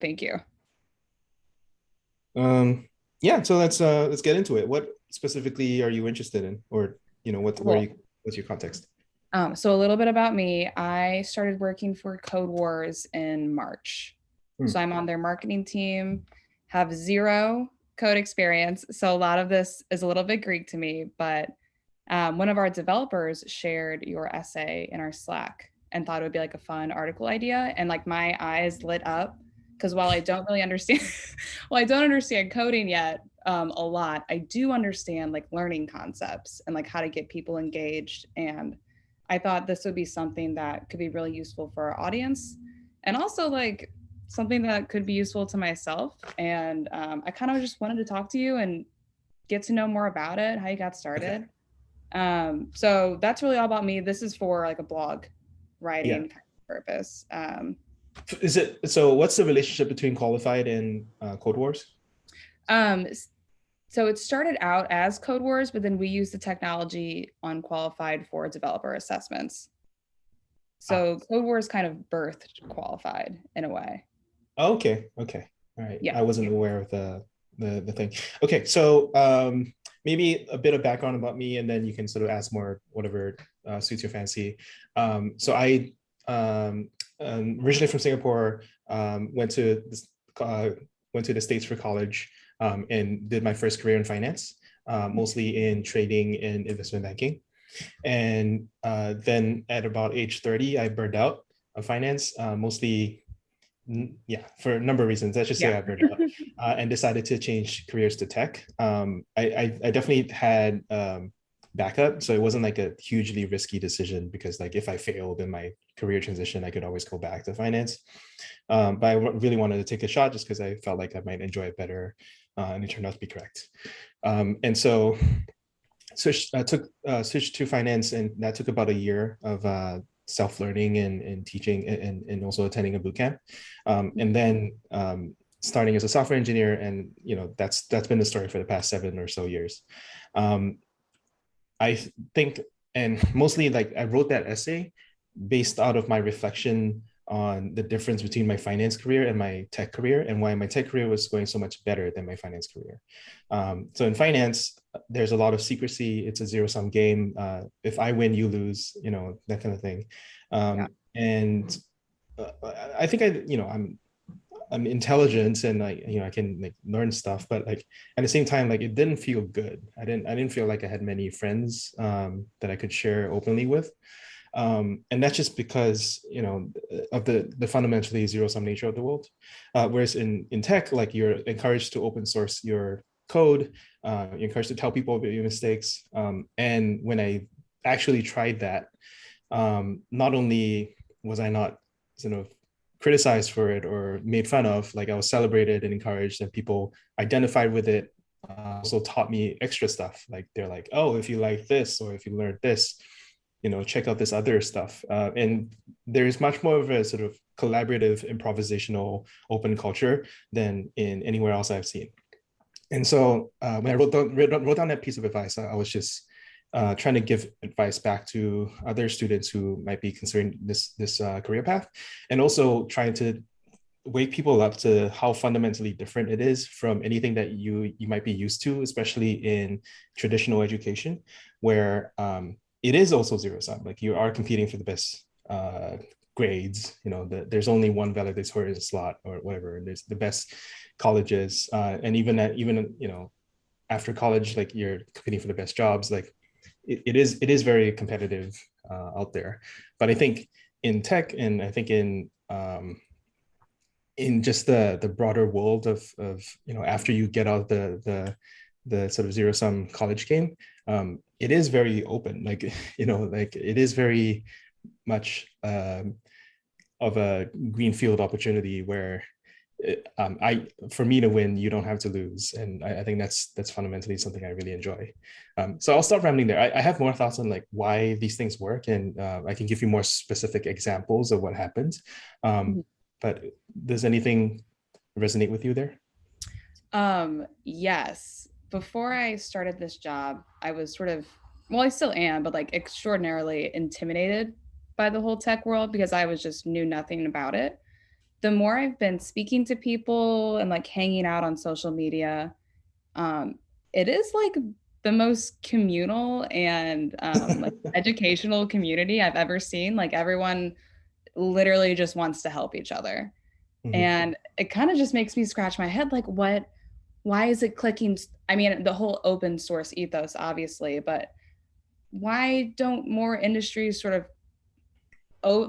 Thank you. Um, yeah, so let's get into it. What specifically are you interested in, or Cool. what's your context? So a little bit about me. I started working for Code Wars in March. Hmm. So I'm on their marketing team, have zero code experience. So a lot of this is a little bit Greek to me, but one of our developers shared your essay in our Slack and thought it would be like a fun article idea. And like my eyes lit up because while I don't really understand, well, I don't understand coding yet a lot, I do understand like learning concepts and like how to get people engaged. And I thought this would be something that could be really useful for our audience and also like something that could be useful to myself. And I kind of just wanted to talk to you and get to know more about it, how you got Okay. started. So that's really all about me. This is for like a blog Yeah. writing kind of purpose. Is it so? What's the relationship between Qualified and Code Wars? Um, so it started out as Code Wars, but then we use the technology on Qualified for developer assessments. Ah, So Code Wars kind of birthed Qualified in a way. okay, okay, all right. Yeah. I wasn't aware of the thing. Okay, so maybe a bit of background about me, and then you can sort of ask more whatever suits your fancy. So I originally from Singapore, uh, went to the States for college, and did my first career in finance, mostly in trading and investment banking. And then at about age 30, I burned out of finance, mostly, yeah, for a number of reasons. Let's just say Yeah. I burned out, and decided to change careers to tech. I definitely had backup, so it wasn't like a hugely risky decision because like if I failed in my career transition, I could always go back to finance. But I really wanted to take a shot just because I felt like I might enjoy it better, and it turned out to be correct. And so switched to finance, and that took about a year of self-learning and teaching, and also attending a boot camp, and then starting as a software engineer. And that's been the story for the past 7 or so years. um, I think, and mostly like I wrote that essay based out of my reflection on the difference between my finance career and my tech career, and why my tech career was going so much better than my finance career. So in finance, there's a lot of secrecy. It's a zero sum game. If I win, you lose, that kind of thing. Yeah. And I think I'm intelligent, and like I can like learn stuff, but like at the same time, like it didn't feel good. I didn't feel like I had many friends that I could share openly with. And that's just because of the fundamentally zero sum nature of the world. Whereas in tech, like you're encouraged to open source your code, you're encouraged to tell people about your mistakes. And when I actually tried that, not only was I not sort of criticized for it or made fun of, like I was celebrated and encouraged, and people identified with it. Also taught me extra stuff. Like they're like, oh, if you like this or if you learned this, check out this other stuff. And there's much more of a sort of collaborative, improvisational, open culture than in anywhere else I've seen. And so when I wrote down that piece of advice, I was just trying to give advice back to other students who might be considering this career path, and also trying to wake people up to how fundamentally different it is from anything that you might be used to, especially in traditional education, where it is also zero sum. Like you are competing for the best grades. There's only one valedictorian slot or whatever. There's the best colleges, and even after college, like you're competing for the best jobs. Like it is very competitive out there. But I think in tech, and I think in just the broader world of after you get out the sort of zero sum college game, it is very open. Like like it is very much of a greenfield opportunity where I for me to win, you don't have to lose, and I think that's fundamentally something I really enjoy. So I'll stop rambling there. I have more thoughts on like why these things work, and I can give you more specific examples of what happens. Mhm. But does anything resonate with you there? Yes. Before I started this job, I was sort of, well, I still am, but like extraordinarily intimidated by the whole tech world because I was just knew nothing about it. the more I've been speaking to people and like hanging out on social media, um, it is like the most communal and like educational community I've ever seen. Like everyone literally just wants to help each other. Mhm. And it kind of just makes me scratch my head like, why is it clicking? I mean, the whole open source ethos, obviously, but why don't more industries sort of,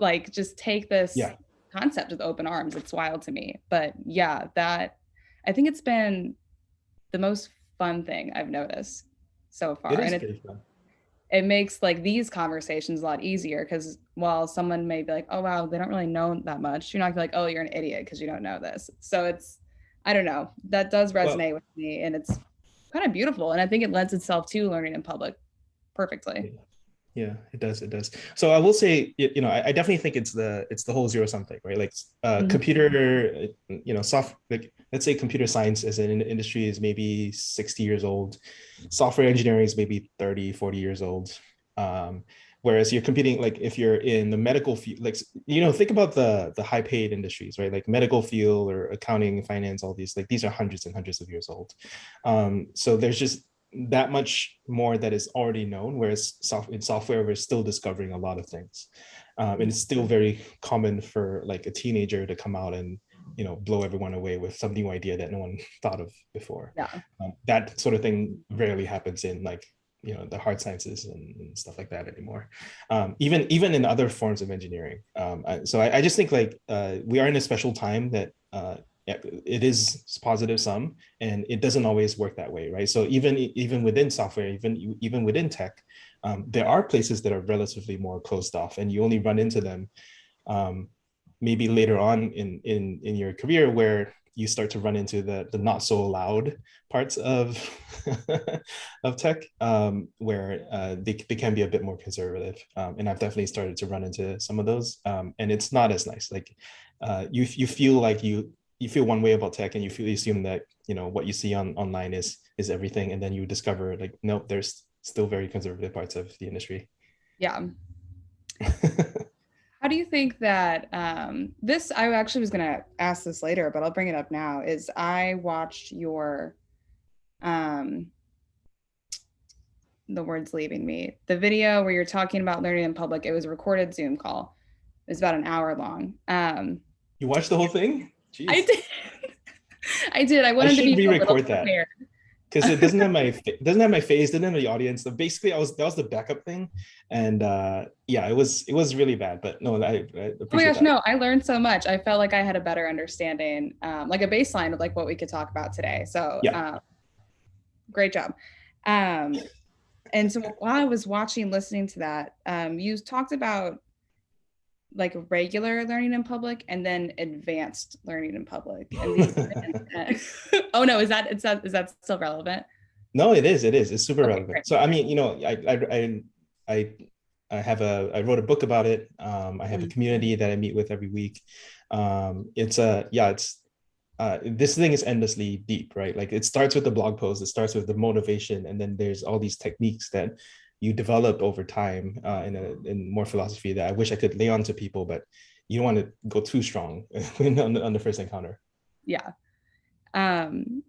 like just take this Yeah. concept with open arms? It's wild to me. But yeah, that I think it's been the most fun thing I've noticed so It far. is And pretty fun. it makes like these conversations a lot easier because while someone may be like, oh wow, they don't really know that much, you're not gonna be like, oh, you're an idiot because you don't know this. So it's, I don't know, that does Well, resonate with me and it's kind of beautiful. And I think it lends itself to learning in public perfectly. yeah. Yeah, it does. It does. So I will say, I definitely think it's the whole zero sum thing, right? Like Mhm. computer, soft, like let's say computer science as an industry is maybe 60 years old. Software engineering is maybe 30, 40 years old. Um, Whereas you're competing, like if you're in the medical field, like, think about the high paid industries, right? Like medical field or accounting, finance, all these, like these are hundreds and hundreds of years old. So there's just that much more that is already known, whereas in software we're still discovering a lot of things, and it's still very common for like a teenager to come out and blow everyone away with some new idea that no one thought of before. Yeah. That sort of thing rarely happens in like the hard sciences and stuff like that anymore, even in other forms of engineering. So I just think like we are in a special time that yeah, it is positive sum, and it doesn't always work that way, right? So even within software, even within tech, there are places that are relatively more closed off, and you only run into them um, maybe later on in your career, where you start to run into the not so loud parts of of tech, where they can be a bit more conservative, and I've definitely started to run into some of those, and it's not as nice. Like you feel like you feel one way about tech, and you assume that what you see online is everything, and then you discover like nope, there's still very conservative parts of the industry. Yeah. How do you think that this, I actually was going to ask this later, but I'll bring it up now, is I watched your, um, the words leaving me, the video where you're talking about learning in public. It was a recorded Zoom call. It was about an hour long. You watched the whole thing? I Jeez. did. I did. I I wanted to should be a little re-record that prepared. because it doesn't have my face, doesn't have the audience. So basically, that was the backup thing, and yeah, it was really bad. But no, I Oh my appreciate gosh, that. no, I learned so much. I felt like I had a better understanding, like a baseline of like what we could talk about today. So Yeah, great job. Um, and so while I was watching, listening to that, you talked about like regular learning in public and then advanced learning in public. And these, oh no, is that still relevant? no, it is. It's super Okay, great. relevant. So I mean, I I wrote a book about it. I have a Mhm. community that I meet with every week. It's yeah, it's this thing is endlessly deep, right? Like it starts with the blog post, it starts with the motivation, and then there's all these techniques that you develop over time, in more philosophy that I wish I could lay on to people, but you don't want to go too strong on the first encounter. Yeah. Um,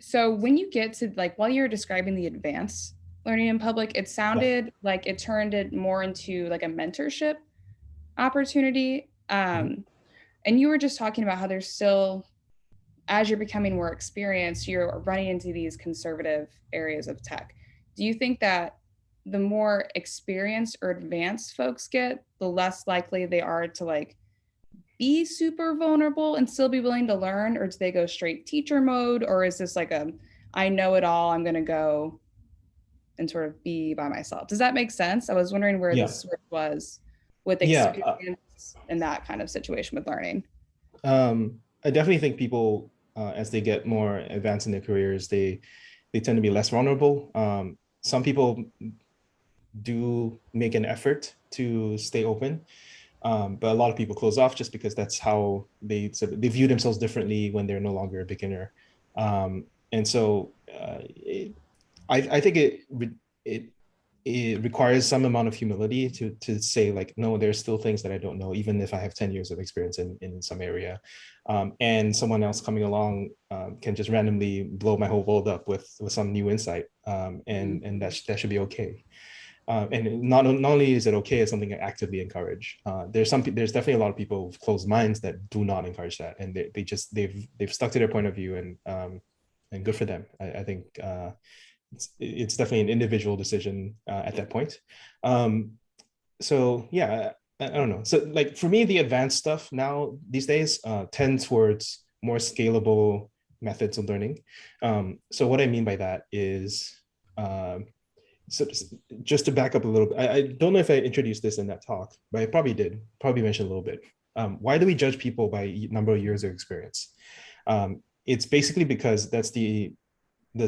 so when you get to like while you're describing the advanced learning in public, it Yeah. sounded like it turned it more into like a mentorship opportunity. Mhm. And you were just talking about how there's still, as you're becoming more experienced, you're running into these conservative areas of tech. Do you think that the more experienced or advanced folks get, the less likely they are to like be super vulnerable and still be willing to learn, or do they go straight teacher mode, or is this like a I know it all, I'm going to go and sort of be by myself? Does that make sense? I was wondering where Yeah. this switch was with Yeah. experience in that kind of situation with learning. I definitely think people, as they get more advanced in their careers, they tend to be less vulnerable. Some people do make an effort to stay open, but a lot of people close off just because that's how they view themselves differently when they're no longer a beginner. And so I think it it requires some amount of humility to say like, no, there's still things that I don't know, even if I have 10 years of experience in some area. And someone else coming along can just randomly blow my whole world up with some new insight. And that should be okay. And not only is it okay, it's something I actively encourage. There's definitely a lot of people with closed minds that do not encourage that, and they've stuck to their point of view, and good for them. I think it's definitely an individual decision at that point. So yeah, I don't know. So like for me, the advanced stuff now these days tend towards more scalable methods of learning. So what I mean by that is, so just to back up a little bit, I don't know if I introduced this in that talk, but I probably did, probably mentioned a little bit. Why do we judge people by number of years of experience? It's basically because that's the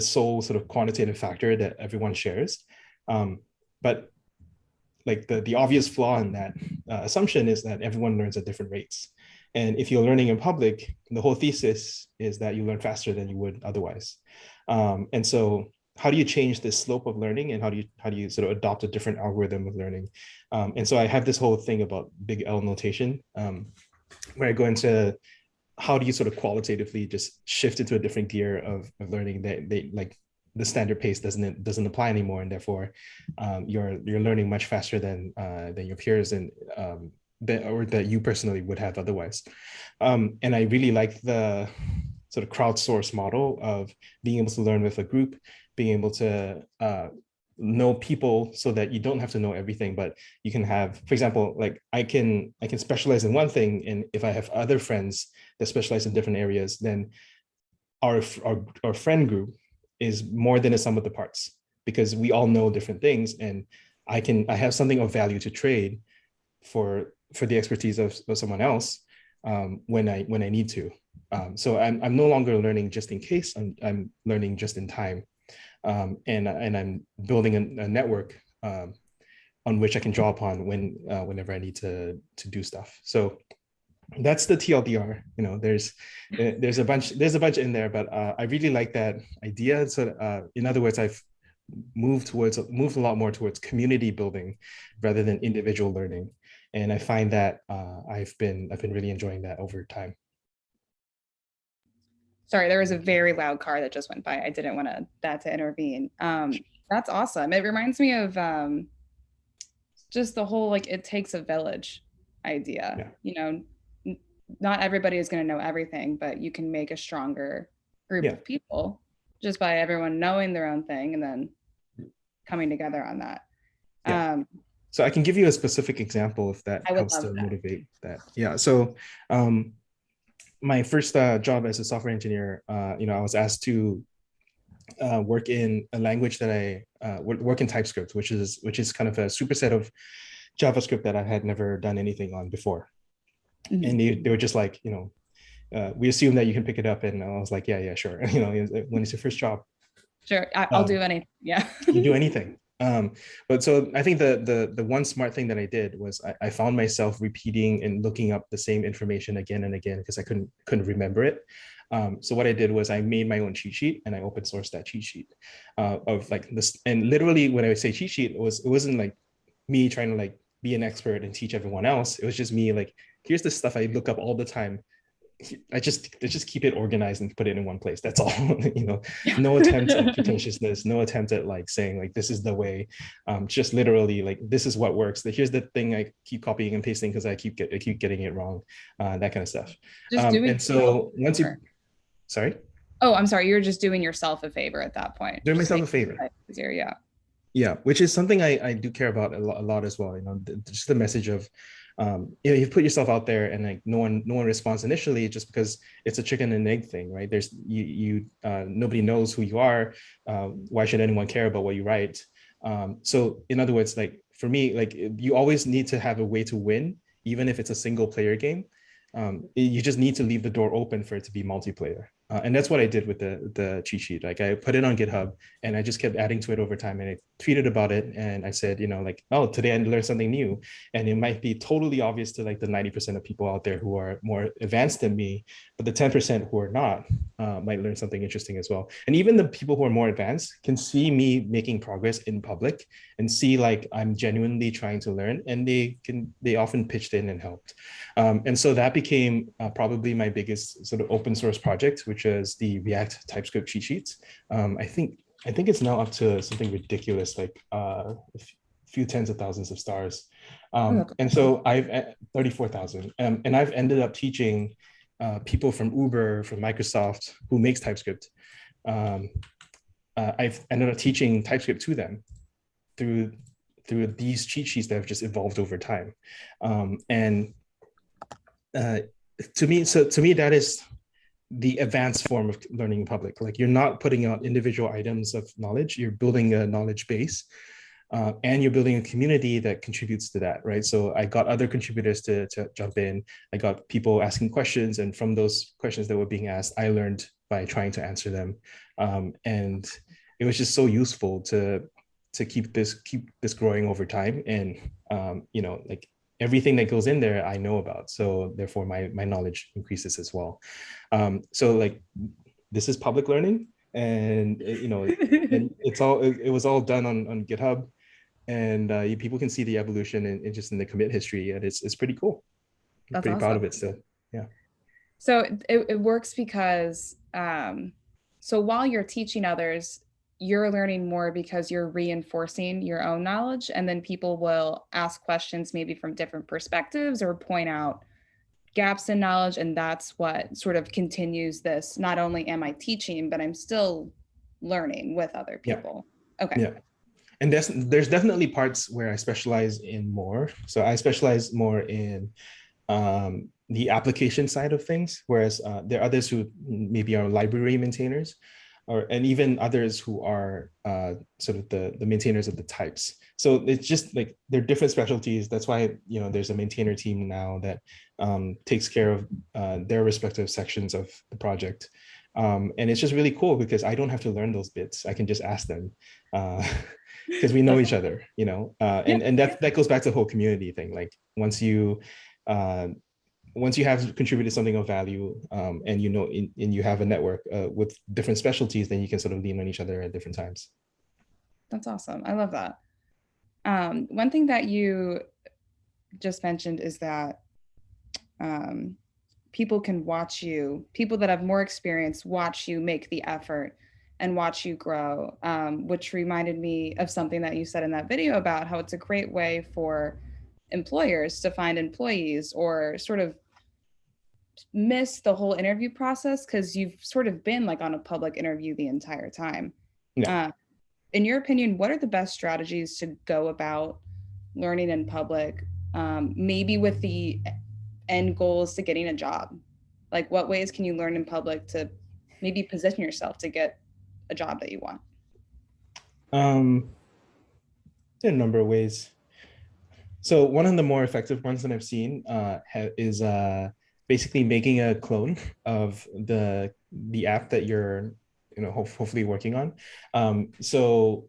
sole sort of quantitative factor that everyone shares. But like the obvious flaw in that assumption is that everyone learns at different rates. And if you're learning in public, the whole thesis is that you learn faster than you would otherwise. And so how do you change this slope of learning, and how do you sort of adopt a different algorithm of learning? And so I have this whole thing about big L notation, where I go into how do you sort of qualitatively just shift into a different gear of learning that they like the standard pace doesn't apply anymore, and therefore you're learning much faster than your peers, and that you personally would have otherwise. And I really like the sort of crowdsource model of being able to learn with a group, being able to know people so that you don't have to know everything, but you can have, for example, like I can specialize in one thing, and if I have other friends that specialize in different areas, then our friend group is more than a sum of the parts, because we all know different things, and I have something of value to trade for the expertise of someone else when I need to. So I'm no longer learning just in case. I'm learning just in time, and I'm building a network on which I can draw upon whenever I need to do stuff. So that's the TLDR. You know, there's a bunch in there, but I really like that idea. So in other words, I've moved a lot more towards community building rather than individual learning, and I find that I've been really enjoying that over time. Sorry, there was a very loud car that just went by. I didn't want that to intervene. That's awesome. It reminds me of just the whole like it takes a village idea. Yeah. You know, not everybody is going to know everything, but you can make a stronger group of people just by everyone knowing their own thing and then coming together on that. Yeah. So I can give you a specific example if that helps to motivate that. Yeah. So my first job as a software engineer, I was asked to work in a language that I work in TypeScript, which is kind of a superset of JavaScript that I had never done anything on before. Mm-hmm. And they were just like, we assume that you can pick it up, and I was like, yeah, sure. When it's your first job, sure, I'll do anything. Yeah, you do anything. But so I think the one smart thing that I did was I found myself repeating and looking up the same information again and again because I couldn't remember it. So what I did was I made my own cheat sheet, and I open sourced that cheat sheet of like this. And literally, when I would say cheat sheet, it wasn't like me trying to like be an expert and teach everyone else. It was just me like, here's the stuff I look up all the time. I just keep it organized and put it in one place. That's all. No attempt at pretentiousness, no attempt at like saying like this is the way. Just literally like this is what works. Here's the thing I keep copying and pasting because I keep getting it wrong. That kind of stuff. And so once you, sorry. Oh, I'm sorry. You're just doing yourself a favor at that point. Doing myself a favor. Easier, yeah. Yeah, which is something I do care about a lot as well. Just the message of you put yourself out there, and like no one responds initially, just because it's a chicken and egg thing, right? There's nobody knows who you are. Why should anyone care about what you write? So in other words, like for me, like you always need to have a way to win, even if it's a single player game. You just need to leave the door open for it to be multiplayer. And that's what I did with the cheat sheet. Like I put it on GitHub and I just kept adding to it over time. And I tweeted about it and I said, like, oh, today I learned something new. And it might be totally obvious to like the 90% of people out there who are more advanced than me, but the 10% who are not might learn something interesting as well. And even the people who are more advanced can see me making progress in public and see like I'm genuinely trying to learn, and they often pitched in and helped. And so that became probably my biggest sort of open source project, which is the React TypeScript cheat sheets. I think it's now up to something ridiculous, like a few tens of thousands of stars. And so I've 34,000, and I've ended up teaching people from Uber, from Microsoft, who makes TypeScript. I've ended up teaching TypeScript to them through these cheat sheets that have just evolved over time. And to me, that is the advanced form of learning in public. Like you're not putting out individual items of knowledge, you're building a knowledge base, and you're building a community that contributes to that, right? So I got other contributors to jump in. I got people asking questions, and from those questions that were being asked, I learned by trying to answer them. And it was just so useful to keep this growing over time. And like everything that goes in there, I know about. So therefore my knowledge increases as well. So like this is public learning, and and it was all done on GitHub, and people can see the evolution and just in the commit history, and it's pretty cool. I'm That's pretty awesome. proud of it still. Yeah. So it works because so while you're teaching others, you're learning more because you're reinforcing your own knowledge, and then people will ask questions maybe from different perspectives or point out gaps in knowledge, and that's what sort of continues this. Not only am I teaching, but I'm still learning with other people. Yeah. Okay. Yeah. And there's definitely parts where I specialize in more. So I specialize more in the application side of things, whereas there are others who maybe are library maintainers, and even others who are sort of the maintainers of the types. So it's just like they're different specialties. That's why there's a maintainer team now that takes care of their respective sections of the project. And it's just really cool because I don't have to learn those bits. I can just ask them. Because we know each other, and that goes back to the whole community thing. Like once you have contributed something of value, and and you have a network with different specialties, then you can sort of lean on each other at different times. That's awesome. I love that. One thing that you just mentioned is that people can watch you, people that have more experience, watch you make the effort and watch you grow, which reminded me of something that you said in that video about how it's a great way for employers to find employees or sort of miss the whole interview process because you've sort of been like on a public interview the entire time. Yeah. In your opinion, what are the best strategies to go about learning in public, maybe with the end goals to getting a job? Like what ways can you learn in public to maybe position yourself to get a job that you want? There are a number of ways. So one of the more effective ones that I've seen is basically making a clone of the app that you're hopefully working on. So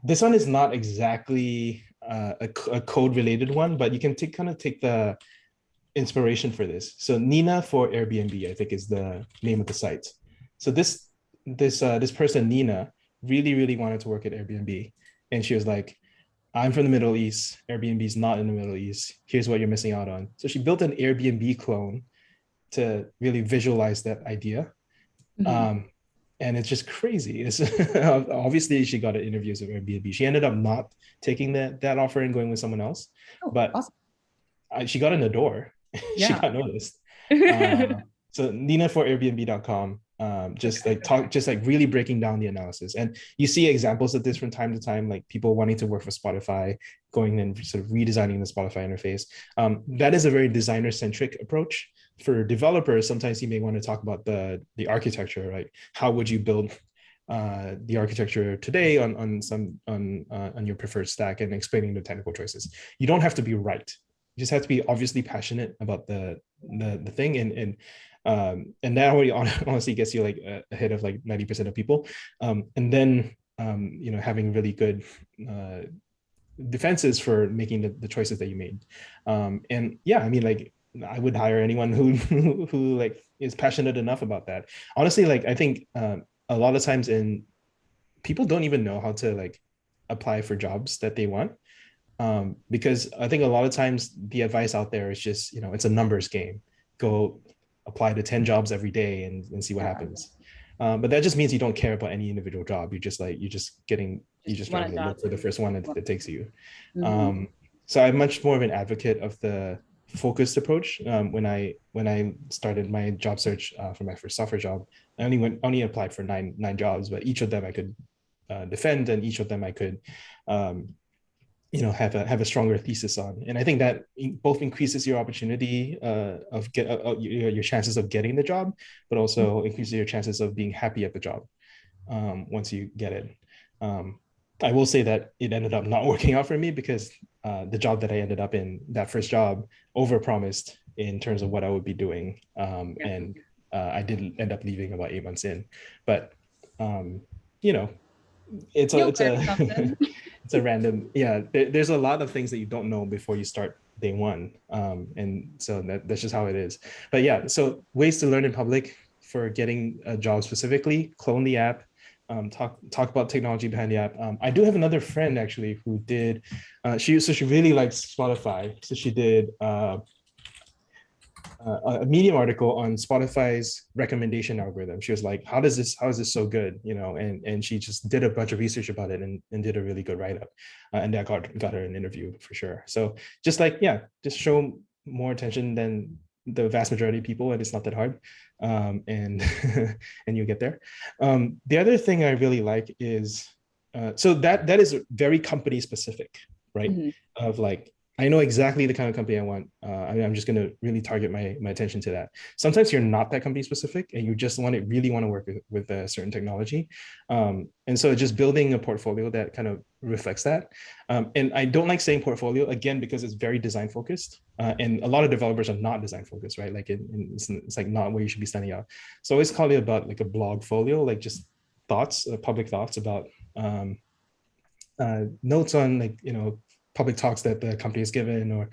this one is not exactly a code related one, but you can kind of take the inspiration for this. So Nina for Airbnb, I think, is the name of the site. So this person, Nina, really wanted to work at Airbnb. And she was like, I'm from the Middle East. Airbnb is not in the Middle East. Here's what you're missing out on. So she built an Airbnb clone to really visualize that idea. Mm-hmm. And it's just crazy. Obviously, she got interviews with Airbnb. She ended up not taking that offer and going with someone else. But awesome. She got in the door. Yeah. She got noticed. So Nina for Airbnb.com. Just really breaking down the analysis, and you see examples of this from time to time, like people wanting to work for Spotify, going and sort of redesigning the Spotify interface. That is a very designer centric approach. For developers, sometimes you may want to talk about the architecture, right? How would you build the architecture today on your preferred stack, and explaining the technical choices. You don't have to be right. You just have to be obviously passionate about the thing, and And that already honestly gets you like ahead of like 90% of people. And then having really good defenses for making the choices that you made. And yeah, I mean, like I would hire anyone who like is passionate enough about that. Honestly, like I think a lot of times in people don't even know how to like apply for jobs that they want, because I think a lot of times the advice out there is just, it's a numbers game. Go apply to 10 jobs every day and see what Yeah. happens. But that just means you don't care about any individual job. You're just Want a trying to job. look for the first one that takes you. Mhm. So I'm much more of an advocate of the focused approach. When I started my job search for my first software job, I only applied for nine jobs, but each of them I could defend, and each of them I could have a stronger thesis on. And I think that both increases your opportunity of your chances of getting the job, but also increases your chances of being happy at the job once you get it. I will say that it ended up not working out for me because the job that I ended up in, that first job, overpromised in terms of what I would be doing, Yeah. and I did end up leaving about 8 months in. But you know, it's a You'll it's learn a something. it's a random, yeah. There's a lot of things that you don't know before you start day one, and so that's just how it is. But yeah, so ways to learn in public for getting a job specifically: clone the app, talk about technology behind the app. I do have another friend actually who did she really likes Spotify, so she did a Medium article on Spotify's recommendation algorithm. She was like, how is this so good? And she just did a bunch of research about it and did a really good write-up. And that got her an interview for sure. So just like, yeah, just show more attention than the vast majority of people, and it's not that hard. And and you get there. The other thing I really like is so that is very company specific, right? Mhm. Of like, I know exactly the kind of company I want. I'm just going to really target my attention to that. Sometimes you're not that company specific, and you just really want to work with a certain technology. And so just building a portfolio that kind of reflects that. And I don't like saying portfolio again, because it's very design focused. And a lot of developers are not design focused, right? Like it's like not where you should be standing out. So always call it about like a blog folio, like just thoughts, public thoughts about notes on, like, public talks that the company has given, or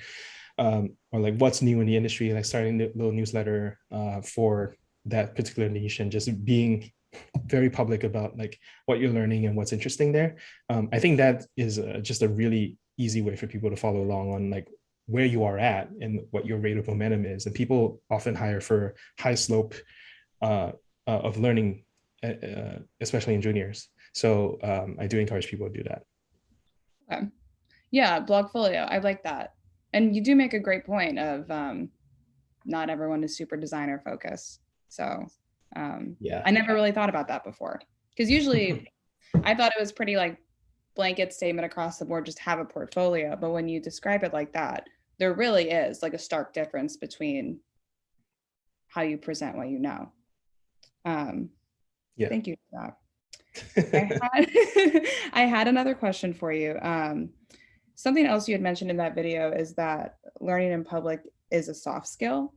like what's new in the industry, like starting a little newsletter for that particular niche, and just being very public about like what you're learning and what's interesting there. I think that is just a really easy way for people to follow along on like where you are at and what your rate of momentum is. And people often hire for high slope of learning, especially in juniors. So I do encourage people to do that. Okay. Yeah, Blogfolio. I like that. And you do make a great point of not everyone is super designer focused. So Yeah. I never really thought about that before. Because usually I thought it was pretty like blanket statement across the board, just have a portfolio. But when you describe it like that, there really is like a stark difference between how you present what you know. Yeah. Thank you for that. I had another question for you. Something else you had mentioned in that video is that learning in public is a soft skill.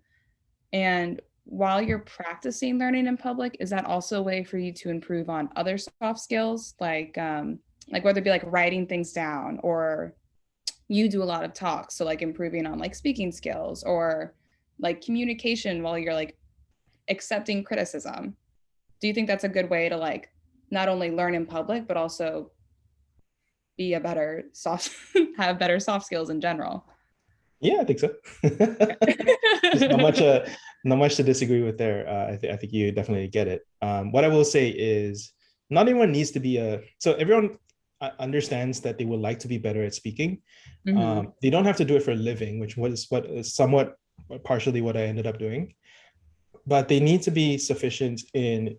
And while you're practicing learning in public, is that also a way for you to improve on other soft skills, like whether it be like writing things down, or you do a lot of talks, so like improving on like speaking skills, or like communication while you're like accepting criticism? Do you think that's a good way to like not only learn in public but also be a better soft have better soft skills in general? Yeah, I think so. Just not much to disagree with there. I think you definitely get it. What I will say is, not everyone needs to be so everyone understands that they would like to be better at speaking. Mhm. They don't have to do it for a living, which was what is somewhat partially what I ended up doing. But they need to be sufficient in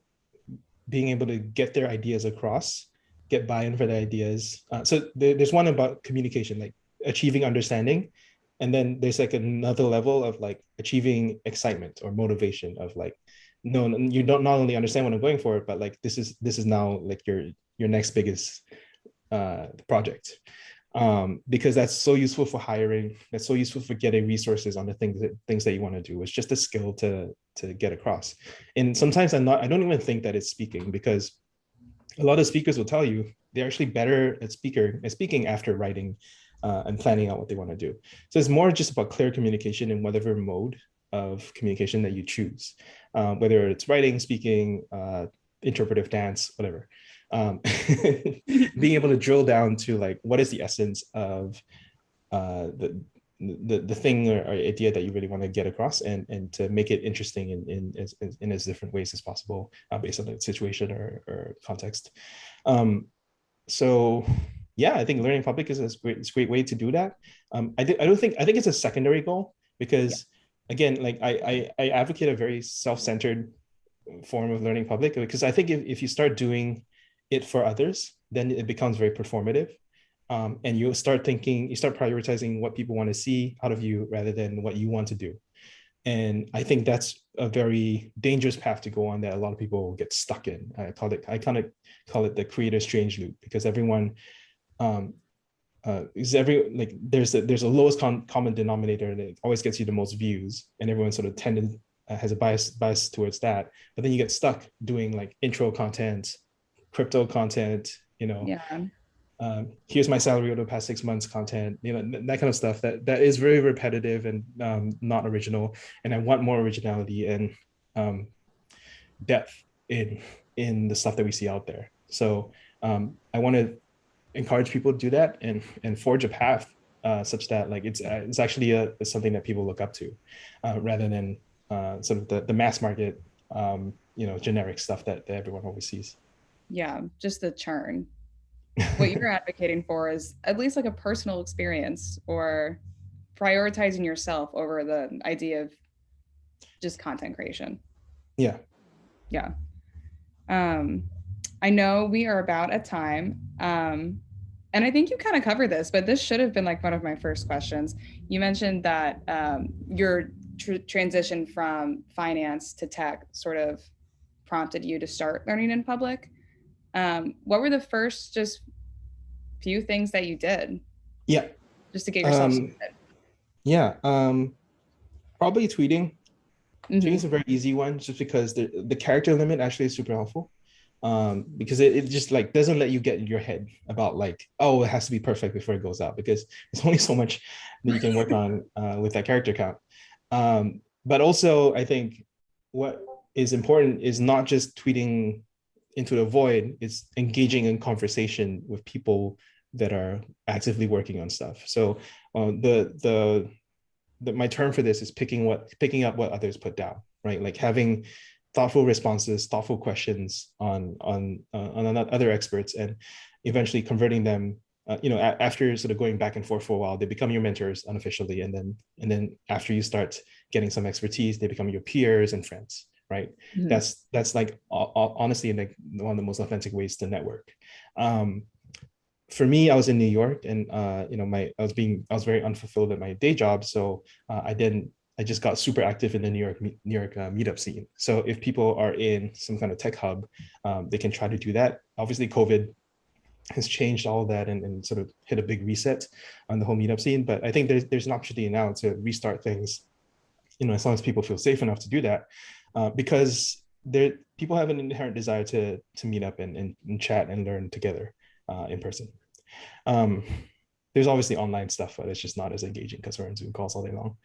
being able to get their ideas across, get buy-in for their ideas. So there's one about communication, like achieving understanding, and then there's like another level of like achieving excitement or motivation of like, no, you don't not only understand what I'm going for, but like this is now like your next biggest project. Because that's so useful for hiring. That's so useful for getting resources on the things that you want to do. It's just a skill to get across. And sometimes I don't even think that it's speaking, because a lot of speakers will tell you they're actually better at speaking after writing and planning out what they want to do. So it's more just about clear communication in whatever mode of communication that you choose, whether it's writing, speaking, interpretive dance, whatever. Being able to drill down to like, what is the essence of the thing or idea that you really want to get across, and to make it interesting in as different ways as possible, based on the situation or context. So yeah, I think learning public is a great way to do that. I think it's a secondary goal, because again, like I advocate a very self-centered form of learning public, because I think if you start doing it for others, then it becomes very performative. And you start prioritizing what people want to see out of you rather than what you want to do. And I think that's a very dangerous path to go on that a lot of people get stuck in. I kind of call it the creator strange loop, because everyone there's a lowest common denominator, and it always gets you the most views, and everyone sort of has a bias towards that. But then you get stuck doing like intro content, crypto content, here's my salary over the past 6 months content, that kind of stuff that is very repetitive and not original. And I want more originality and depth in the stuff that we see out there. So I want to encourage people to do that and forge a path such that like it's actually something that people look up to, rather than sort of the mass market generic stuff that everyone always sees. Yeah, just the churn. What you're advocating for is at least like a personal experience, or prioritizing yourself over the idea of just content creation. Yeah. I know we are about at time. And I think you kind of covered this, but this should have been like one of my first questions. You mentioned that your transition from finance to tech sort of prompted you to start learning in public. What were the first just few things that you did? Yeah. Just to get yourself started? Yeah. Probably tweeting. Mm-hmm. Tweeting is a very easy one, just because the character limit actually is super helpful. Because it just like doesn't let you get in your head about like, oh, it has to be perfect before it goes out, because there's only so much that you can work on with that character count. But also, I think what is important is not just tweeting into the void, it's engaging in conversation with people that are actively working on stuff. So my term for this is picking up what others put down, right? Like having thoughtful responses, thoughtful questions on other experts, and eventually converting them. After sort of going back and forth for a while, they become your mentors unofficially, and then after you start getting some expertise, they become your peers and friends, right? Mm-hmm. That's like honestly like one of the most authentic ways to network. For me, I was in New York, and I was very unfulfilled at my day job, so I just got super active in the New York meetup scene. So if people are in some kind of tech hub, they can try to do that. Obviously, COVID has changed all of that and sort of hit a big reset on the whole meetup scene. But I think there's an opportunity now to restart things, as long as people feel safe enough to do that, because people have an inherent desire to meet up and chat and learn together in person. There's obviously online stuff, but it's just not as engaging because we're in Zoom calls all day long.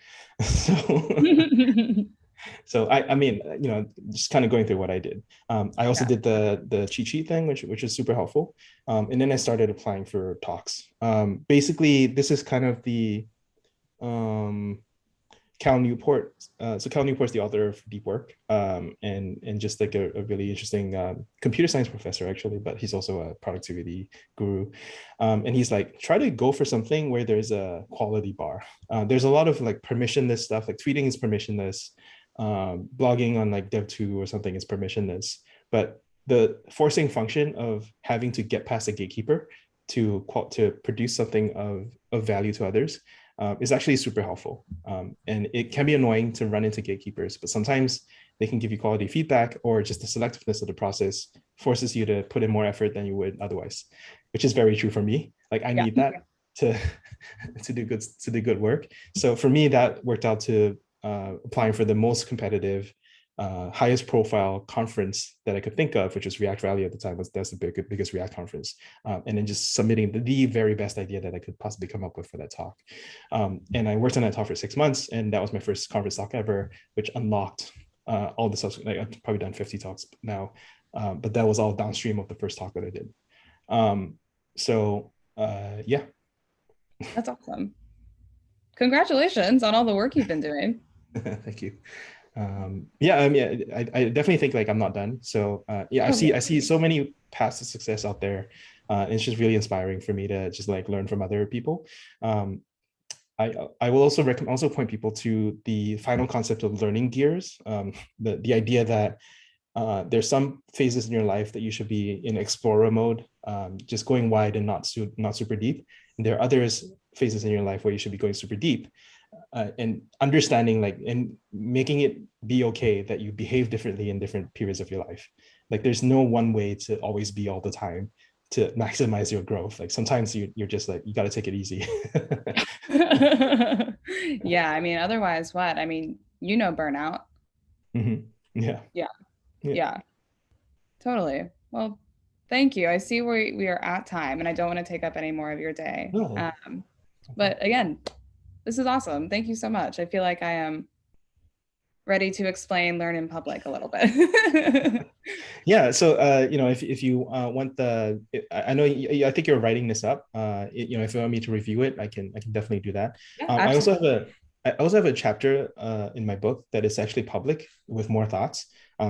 So I mean, just kind of going through what I did. I also did the cheat sheet thing, which is super helpful. And then I started applying for talks. Basically, this is kind of the Cal Newport. So Cal Newport's the author of Deep Work, and just like a really interesting computer science professor, actually, but he's also a productivity guru. And he's like, try to go for something where there's a quality bar. There's a lot of like permissionless stuff, like tweeting is permissionless, blogging on like Dev2 or something is permissionless, but the forcing function of having to get past a gatekeeper to produce something of value to others is actually super helpful. And it can be annoying to run into gatekeepers, but sometimes they can give you quality feedback, or just the selectiveness of the process forces you to put in more effort than you would otherwise, which is very true for me. Like I need that to do good work. So for me, that worked out to applying for the most competitive highest profile conference that I could think of, which was React Rally at the time. That's the biggest React conference, and then just submitting the very best idea that I could possibly come up with for that talk. And I worked on that talk for 6 months, and that was my first conference talk ever, which unlocked all the subsequent. Like, I've probably done 50 talks now, but that was all downstream of the first talk that I did. Yeah. That's awesome. Congratulations on all the work you've been doing. Thank you. Yeah, I mean, I definitely think like I'm not done. So yeah, I see so many paths to success out there. It's just really inspiring for me to just like learn from other people. I will also point people to the final concept of learning gears. The idea that there's some phases in your life that you should be in explorer mode, just going wide and not super deep. And there are others phases in your life where you should be going super deep. And understanding like and making it be okay that you behave differently in different periods of your life. Like there's no one way to always be all the time to maximize your growth. Like sometimes you're just like, you got to take it easy. Yeah, I mean, otherwise what? I mean, burnout. Mm-hmm. Yeah, totally. Well, thank you. I see we are at time and I don't want to take up any more of your day. No. But again, this is awesome. Thank you so much. I feel like I am ready to explain Learn in Public a little bit. Yeah. So, if you want I know I think you're writing this up. If you want me to review it, I can definitely do that. Yeah, I also have a chapter in my book that is actually public with more thoughts.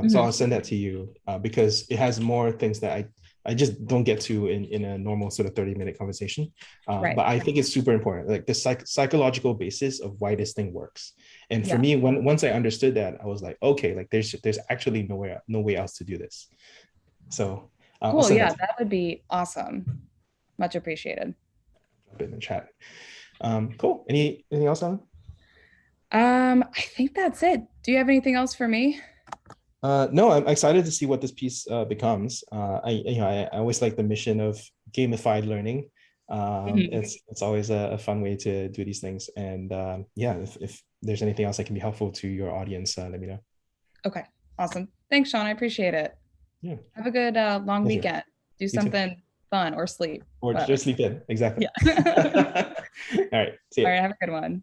So I'll send that to you because it has more things that I just don't get to in a normal sort of 30-minute conversation. Right. But I think it's super important, like the psychological basis of why this thing works. And for me, once I understood that, I was like, okay, like there's actually no way else to do this. So cool. Yeah, that would be awesome. Much appreciated. In the chat. Cool. Anything else, Alan? I think that's it. Do you have anything else for me? No, I'm excited to see what this piece becomes. I always like the mission of gamified learning. It's always a fun way to do these things. And yeah, if there's anything else that can be helpful to your audience, let me know. Okay, awesome. Thanks, Sean. I appreciate it. Yeah. Have a good long weekend. Do something fun or sleep. Or just sleep in. Exactly. Yeah. All right. See you. All right. Have a good one.